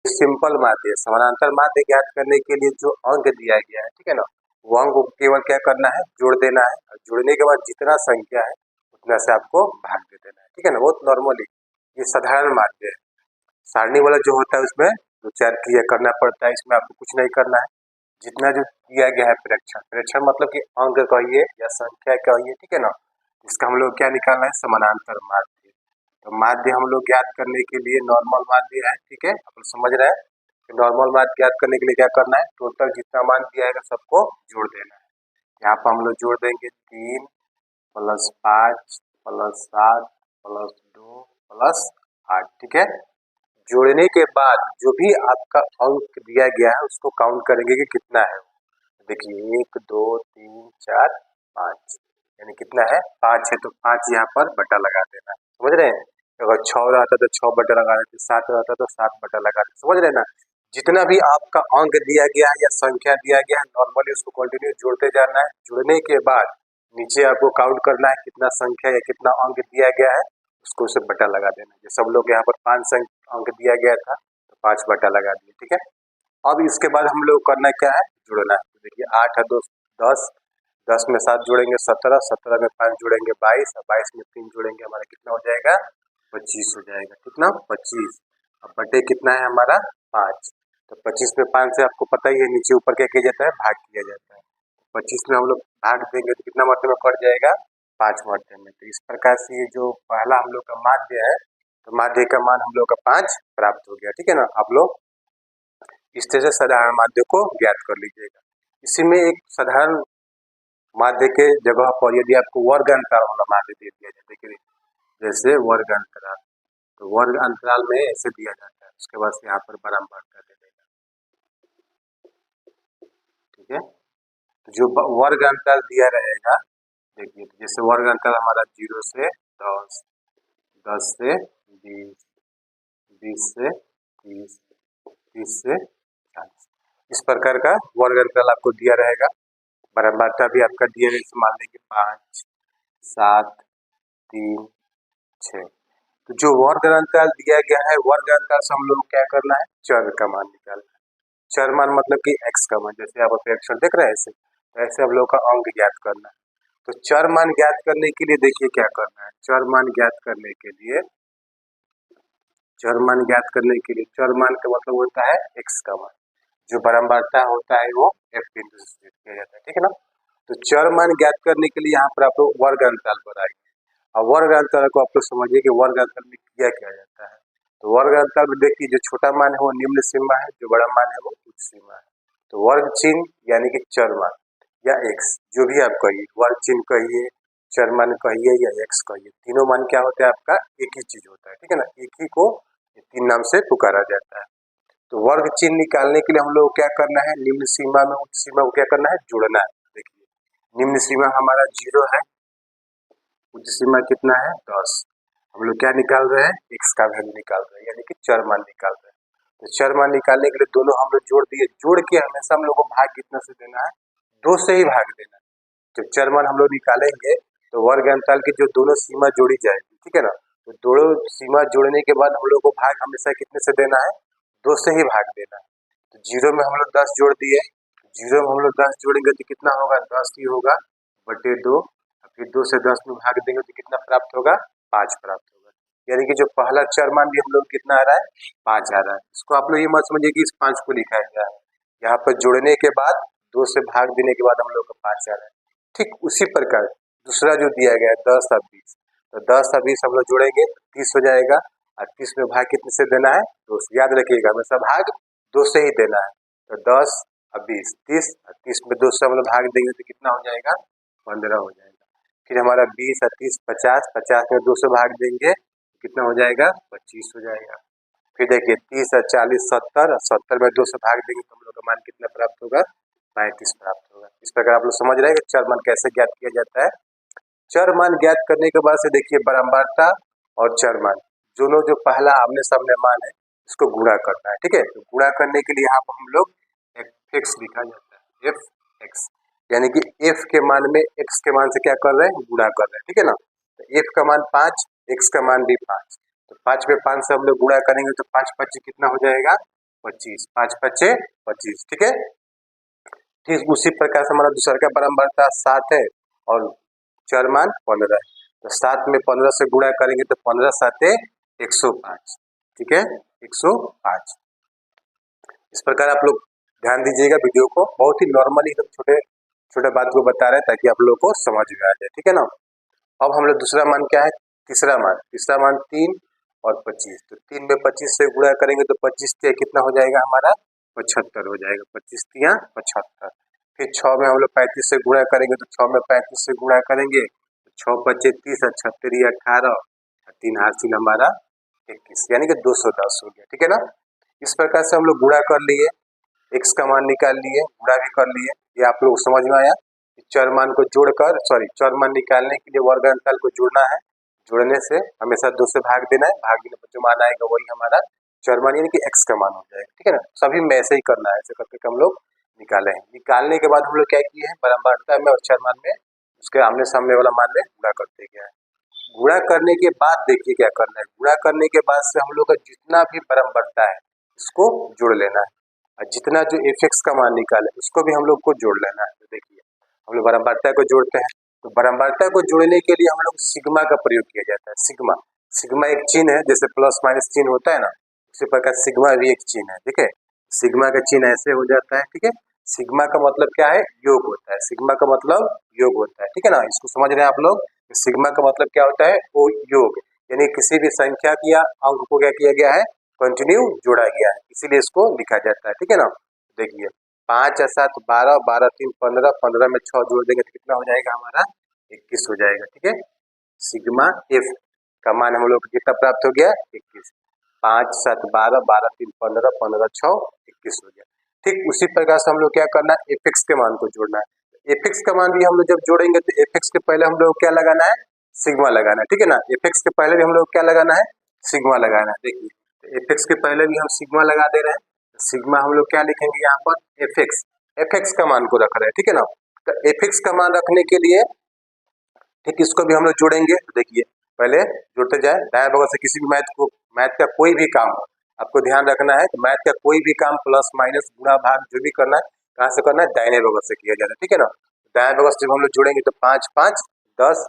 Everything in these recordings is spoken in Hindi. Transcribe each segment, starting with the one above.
सिंपल माध्य समानांतर माध्य ज्ञात करने के लिए जो अंक दिया गया है, ठीक है ना, वो अंक को केवल क्या करना है, जोड़ देना है। और जोड़ने के बाद जितना संख्या है उतना से आपको भाग दे देना है, ठीक है ना। बहुत नॉर्मली ये साधारण माध्य है। सारणी वाला जो होता है उसमें दो चार क्रिया करना पड़ता है, इसमें आपको कुछ नहीं करना है। जितना जो दिया गया है प्रेक्षण, प्रेक्षण मतलब कि अंक कहिए या संख्या कहिए, ठीक है ना, इसका हम लोग क्या निकालना है, समानांतर माध्य। तो माध्य हम लोग ज्ञात करने के लिए नॉर्मल माध्य है, ठीक है, अपन समझ रहे हैं। तो नॉर्मल माध्य ज्ञात करने के लिए क्या करना है, टोटल जितना मान दिया है सबको जोड़ देना है। यहाँ पर हम लोग जोड़ देंगे 3 + 5 + 7 + 2 + 8, ठीक है। जोड़ने के बाद जो भी आपका अंक दिया गया है उसको काउंट करेंगे कि कितना है। देखिए 1 2 3 4 5, यानी कितना है, 5 है, तो 5 यहाँ पर बटा लगा देना है, समझ रहे हैं। अगर 6 रहता तो 6 बटा लगा देते, 7 रहता तो 7 बटा लगा देते, समझ रहे हैं ना। जितना भी आपका अंक दिया गया है या संख्या दिया गया है, नॉर्मली उसको कंटिन्यू जोड़ते जाना है। जुड़ने के बाद नीचे आपको काउंट करना है कितना संख्या या कितना अंक दिया गया है, उसको उसे बटा लगा देना है। सब लोग यहाँ पर 5 अंक दिया गया था तो 5 बटा लगा दिए, ठीक है। अब इसके बाद हम लोग करना क्या है, जुड़ना है। देखिए 8 है 2 10, 10 में 7 जोड़ेंगे 17, 17 में 5 जोड़ेंगे 22, और 22 में 3 जोड़ेंगे हमारा कितना हो जाएगा, 25 हो जाएगा। कितना, 25। अब बटे कितना है हमारा, 5। तो 25 में 5 से आपको पता ही है नीचे ऊपर क्या किया जाता है, भाग किया जाता है। 25 में हम लोग भाग देंगे तो कितना मात्रा में कट जाएगा, 5 मात्रा में। तो इस प्रकार से ये जो पहला हम लोग का माध्य है, तो माध्य का मान हम लोग का 5 प्राप्त हो गया, ठीक है ना। आप लोग इस तरह से साधारण माध्य को ज्ञात कर लीजिएगा। इसी में एक साधारण माध्य के जगह पर यदि आपको वर्ग अंतराल वाला माध्य दे दिया जाए, देखिए जैसे वर्ग अंतराल, तो वर्ग अंतराल में ऐसे दिया जाता है, उसके बाद से यहाँ पर बराबर कर देगा, ठीक है। तो जो वर्ग अंतराल दिया रहेगा, देखिए तो जैसे वर्ग अंतराल हमारा 0 से 10, 10 से 20, 20 से 30, 30 से 40, इस प्रकार का वर्ग अंतराल आपको दिया रहेगा। बराबरता भी आपका दिया है, मान लीजिए 5 7 3 6। तो जो वर्ग अंतराल दिया गया है, वर्ग अंतराल से हम लोग क्या करना है, चर का मान निकालना है। चर मान मतलब कि x का मान, जैसे आप अपने अक्षर देख रहे हैं ऐसे, तो ऐसे हम लोग का अंक ज्ञात करना है। तो चर मान ज्ञात करने के लिए देखिए क्या करना है, चर मान ज्ञात करने के लिए, चर मान ज्ञात करने के लिए, चर मान का मतलब होता है x का मान, जो बारंबारता होता है वो f बिंदु से किया जाता है, ठीक है ना। तो चर मान ज्ञात करने के लिए यहाँ पर आप लोग वर्ग अंतराल पर आएंगे। और वर्ग अंतराल को आप लोग समझिए कि वर्ग अंतराल में किया क्या जाता है। तो वर्ग अंतराल में देखिए जो छोटा मान है वो निम्न सीमा है, जो बड़ा मान है वो उच्च सीमा है। तो वर्ग चिन्ह यानी कि चर मान या x, जो भी आप कहिए, वर्ग चिन्ह कहिए, चर मान कहिए या x कहिए, तीनों मान क्या होता है आपका, एक ही चीज होता है, ठीक है ना। एक ही को तीन नाम से पुकारा जाता है। तो वर्ग चिन्ह निकालने के लिए हम लोग क्या करना है, निम्न सीमा में उच्च सीमा को क्या करना है, जोड़ना है। देखिए निम्न सीमा हमारा 0 है, उच्च सीमा कितना है, 10। हम लोग क्या निकाल रहे हैं, x का वैल्यू निकाल रहे हैं, यानी कि चर मान निकाल रहे हैं। तो चर मान निकालने के लिए दोनों हम लोग जोड़ दिए, जोड़ के हमेशा हम लोग को भाग कितना से देना है, 2 से ही भाग देना है। जब चर मान हम लोग निकालेंगे तो वर्ग अंतराल की जो दोनों सीमा जोड़ी जाएगी, ठीक है ना। तो दोनों सीमा जोड़ने के बाद हम लोग को भाग हमेशा कितने से देना है, 2 से ही भाग देना है। तो 0 में हम लोग 10 जोड़ दिए, 0 में हम लोग 10 जोड़ेंगे तो कितना होगा, 10 ही होगा बटे 2, फिर 2 से 10 में भाग देंगे तो कितना प्राप्त होगा, 5 प्राप्त होगा। यानी कि जो पहला चर मान भी हम लोग कितना आ रहा है, 5 आ रहा है। इसको आप लोग ये मत समझिए कि इस 5 को लिखा गया है, यहाँ पर जोड़ने के बाद 2 से भाग देने के बाद हम लोग का 5 आ रहा है। ठीक उसी प्रकार दूसरा जो दिया गया है 10 और 20, तो 10 और 20 हम लोग जोड़ेंगे 30 हो जाएगा, और 30 में भाग कितने से देना है, 2 से। याद रखिएगा हमेशा भाग 2 से ही देना है। तो 10 और 20 30, और 30 में 2 से हम लोग भाग देंगे तो कितना हो जाएगा, 15 हो जाएगा। फिर हमारा 20 और 30 50, 50 में 2 से भाग देंगे तो कितना हो जाएगा, 25 हो जाएगा। फिर देखिए 30 और 40 70, और 70 में 2 से भाग देंगे तो हम लोग का मान कितना प्राप्त होगा, 35 प्राप्त होगा। इस प्रकार आप लोग समझ रहे हैं कि चर मान कैसे ज्ञात किया जाता है। चर मान ज्ञात करने के बाद से देखिए बारंबारता और चर मान दोनों जो पहला आमने सामने मान है इसको गुणा करना है, ठीक है। तो गुणा करने के लिए यहाँ पर हम लोग f(x) लिखा जाता है, f(x), यानी कि f के मान में x के मान से क्या कर रहे हैं, गुणा कर रहे हैं, ठीक है ना। तो f का मान 5, x का मान भी 5, तो 5 में 5 से हम लोग गुणा करेंगे तो 5 5 कितना हो जाएगा, 25, 5 5 25, ठीक है। ठीक उसी प्रकार से हमारा दूसरा का बराबर 7 है और चर मान 15 है, तो 7 में 15 से गुणा करेंगे तो 15 7 105, ठीक है, 105। इस प्रकार आप लोग ध्यान दीजिएगा वीडियो को, बहुत ही नॉर्मली एकदम छोटे छोटे बात को बता रहे हैं ताकि आप लोगों को समझ में आ जाए, ठीक है ना। अब हम लोग दूसरा मान क्या है, तीसरा मान 3 और 25, तो 3 में 25 से गुणा करेंगे तो 25 से कितना हो जाएगा हमारा 75 हो जाएगा, 25 तिया 75। फिर 6 में हम लोग 35 से गुणा करेंगे तो 6 में 35 से गुणा करेंगे, 6 25 30 और 36 18, 3 हासिल हमारा 21, यानी कि 210 हो गया, ठीक है ना। इस प्रकार से हम लोग गुणा कर लिए, x का मान निकाल लिए, गुणा भी कर लिए, ये आप लोग समझ में आया। चर मान को जोड़कर चर मान निकालने के लिए वर्ग अंतराल को जोड़ना है, जोड़ने से हमेशा 2 से भाग देना है, भाग देने पर जो मान आएगा वही हमारा चर मान यानी कि x का मान हो जाएगा, ठीक है ना। सभी में ऐसे ही करना है, ऐसे करके हम लोग निकाले हैं। निकालने के बाद हम लोग क्या किए हैं, बराबरता में और चर मान में उसके आमने सामने वाला मान में गुणा करते गया है। गुणा करने के बाद देखिए क्या करना है, गुणा करने के बाद से हम लोग का जितना भी बराबरता है इसको जोड़ लेना है, और जितना जो fx का मान निकाले उसको भी हम लोग को जोड़ लेना है। तो देखिए हम लोग बराबरता को जोड़ते हैं, तो बराबरता को जोड़ने के लिए हम लोग सिग्मा का प्रयोग किया जाता है। सिग्मा सिग्मा एक चिन्ह है, जैसे प्लस माइनस चिन्ह होता है ना, उसी प्रकार सिग्मा भी एक चिन्ह है, ठीक है। सिग्मा का चिन्ह ऐसे हो जाता है, ठीक है। सिग्मा का मतलब क्या है, योग होता है, सिग्मा का मतलब योग होता है, ठीक है ना। इसको समझ रहे हैं आप लोग, सिग्मा का मतलब क्या होता है, वो योग, यानी किसी भी संख्या की या अंक को क्या किया गया है, कंटिन्यू जोड़ा गया है, इसीलिए इसको लिखा जाता है, ठीक है ना। देखिए 5 और 7 12, 12 3 15, 15 में 6 जोड़ देंगे तो कितना हो जाएगा हमारा 21 हो जाएगा, ठीक है। सिग्मा एफ का मान हम लोग को कितना प्राप्त हो गया 21, 5 7 12, 12 3 15, 15 6 21 हो गया। ठीक उसी प्रकार से हम लोग क्या करना है, एफ के मान को जोड़ना है। एफ का मान भी हम लोग जब जोड़ेंगे तो एफ के पहले हम लोग क्या लगाना है, सिग्मा लगाना है, ठीक है ना। एफ के पहले भी हम लोग क्या लगाना है, सिग्मा लगाना है। देखिए एफ के पहले भी हम सिग्मा लगा दे रहे हैं, सिग्मा हम लोग क्या लिखेंगे यहाँ पर एफ का मान को रख रहे हैं, ठीक है ना। तो एफ का मान रखने के लिए ठीक इसको भी हम लोग जोड़ेंगे। देखिए पहले जोड़ते जाए, दाएं बगल से किसी भी मैथ का कोई भी काम हो आपको ध्यान रखना है, तो मैथ का कोई भी काम प्लस माइनस गुणा भाग जो भी करना है कहाँ से करना है, दाहिने बगल से किया जाता है, ठीक है ना। दाएं बगल से जब हम लोग जोड़ेंगे तो 5 5 10,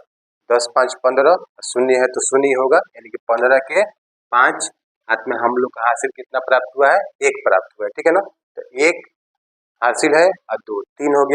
10 5 15, शून्य है तो शून्य होगा, यानी कि 15 के 5 हाथ में हम लोग का हासिल कितना प्राप्त हुआ है, 1 प्राप्त हुआ है, ठीक है ना। तो 1 हासिल है और 2 3 हो गया।